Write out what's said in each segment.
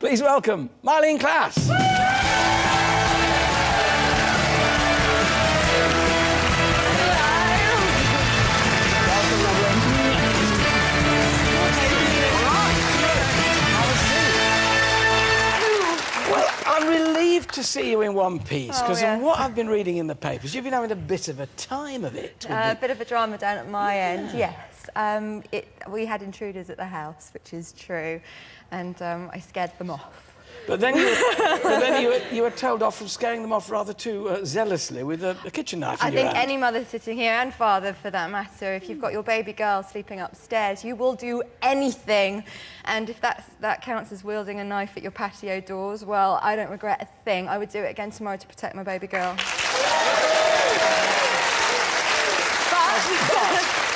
Please welcome Myleene Klass. Well, I'm relieved to see you in one piece, because yes. from what I've been reading in the papers, you've been having a bit of a time of it. A bit of a drama down at my end, yes. We had intruders at the house, which is true, and I scared them off. But then, you were told off from scaring them off rather too zealously with a kitchen knife in your hand. I think any mother sitting here, and father for that matter, if you've got your baby girl sleeping upstairs, you will do anything. And if that counts as wielding a knife at your patio doors, well, I don't regret a thing. I would do it again tomorrow to protect my baby girl.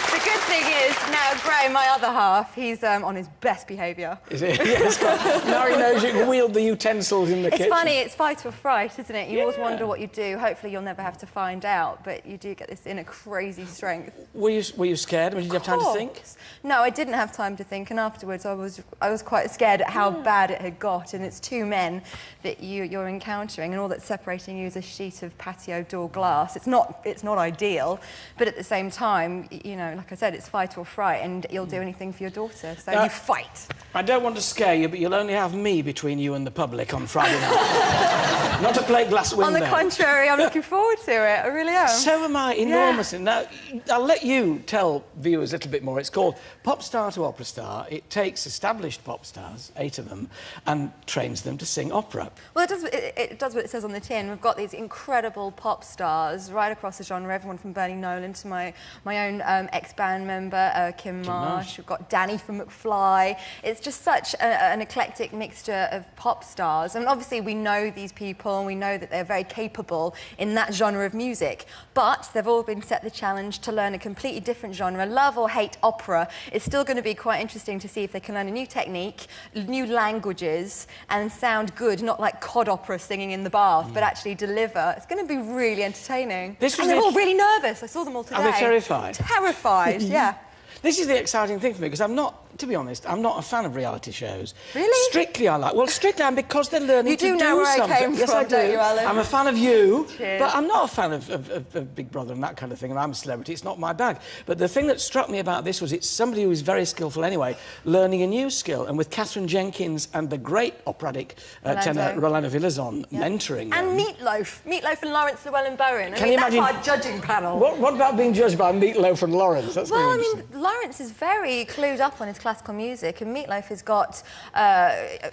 The good thing is, now Graham, my other half, he's on his best behaviour. Is it? Yes. Now he knows you can wield the utensils in the kitchen. It's funny, it's fight or fright, isn't it? You always wonder what you do. Hopefully you'll never have to find out, but you do get this inner crazy strength. Were you scared? I mean, did you have time to think? No, I didn't have time to think, and afterwards I was quite scared at how bad it had got, and it's two men that you're encountering, and all that's separating you is a sheet of patio door glass. It's not ideal, but at the same time, you know, like I said, it's fight or fright, and you'll do anything for your daughter, so you fight. I don't want to scare you, but you'll only have me between you and the public on Friday night. Not a plate glass window. On the contrary, I'm looking forward to it. I really am. So am I, enormously. Now, I'll let you tell viewers a little bit more. It's called Pop Star to Opera Star. It takes established pop stars, 8 of them, and trains them to sing opera. Well, it does what it says on the tin. We've got these incredible pop stars right across the genre, everyone from Bernie Nolan to my own ex-band member, Kim Marsh. We've got Danny from McFly. It's just such an eclectic mixture of pop stars. And obviously we know these people and we know that they're very capable in that genre of music. But they've all been set the challenge to learn a completely different genre. Love or hate opera. It's still going to be quite interesting to see if they can learn a new technique, new languages, and sound good, not like cod opera singing in the bath, but actually deliver. It's going to be really entertaining. And they're all really nervous. I saw them all today. Are they terrified? Terrified, yeah. This is the exciting thing for me, because I'm not, to be honest, I'm not a fan of reality shows. Really? Strictly I like. Well, strictly I'm because they're learning to do something. You do know where I came yes, from, I do. don't you, Alan? I'm a fan of you, Cheers. but I'm not a fan of Big Brother and that kind of thing, and I'm a celebrity. It's not my bag. But the thing that struck me about this was it's somebody who is very skillful anyway, learning a new skill, and with Catherine Jenkins and the great operatic tenor Rolando Villazon mentoring them. And Meatloaf and Lawrence Llewellyn-Bowen. Can you imagine? That's our judging panel. What about being judged by Meatloaf and Lawrence? That's well, I very mean, Lawrence is very clued up on his classical music, and Meatloaf has got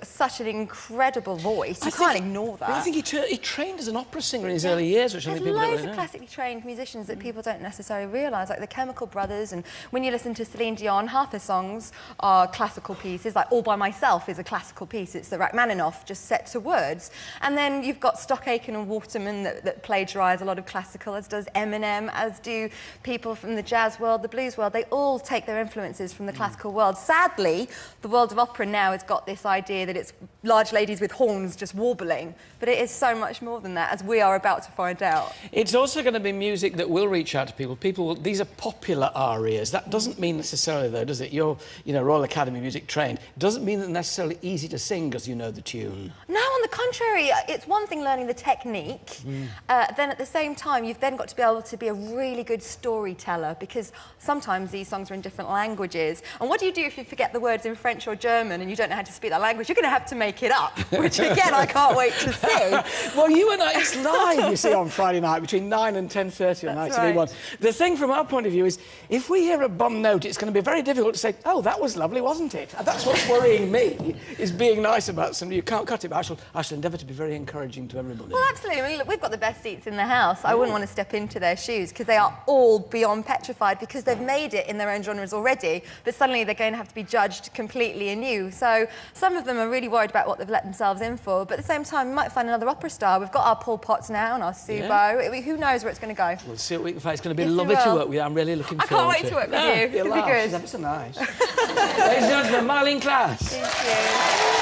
such an incredible voice. You can't ignore that. I think he trained as an opera singer in his early years, which I think people don't There's really loads know. of classically trained musicians that people don't necessarily realise, like the Chemical Brothers, and when you listen to Celine Dion, half her songs are classical pieces, like All By Myself is a classical piece, it's the Rachmaninoff just set to words. And then you've got Stock Aitken and Waterman that plagiarise a lot of classical, as does Eminem, as do people from the jazz world, the blues world. They all take their influences from the classical world. Sadly, the world of opera now has got this idea that it's large ladies with horns just warbling, but it is so much more than that, as we are about to find out. It's also going to be music that will reach out to people. These are popular arias. That doesn't mean necessarily, though, does it? You're, Royal Academy music trained. Doesn't mean that they're necessarily easy to sing because you know the tune. No, on the contrary, it's one thing learning the technique. Then at the same time, you've then got to be able to be a really good storyteller, because sometimes these songs are in different languages. And what do you do if you forget the words in French or German and you don't know how to speak that language? You're going to have to make it up, which again, I can't wait to see. Well, you and I, it's live, you see, on Friday night between 9 and 10:30 on ITV1. The thing from our point of view is, if we hear a bum note, it's going to be very difficult to say, oh, that was lovely, wasn't it? That's what's worrying me, is being nice about somebody. You can't cut it, but I shall endeavour to be very encouraging to everybody. Well, absolutely. I mean, look, we've got the best seats in the house. I wouldn't want to step into their shoes, because they are all beyond petrified, because they've made it in their own genres already, but suddenly they're going to have to be judged completely anew. So some of them are really worried about what they've let themselves in for, but at the same time, we might find another opera star. We've got our Paul Potts now and our Subo. Who knows where it's going to go? We'll see what we can find. It's going to be lovely to work with you. I'm really looking forward to it. I can't wait to work with you. It'll be good. She's ever so nice. Ladies and gentlemen, Myleene Klass. Thank you.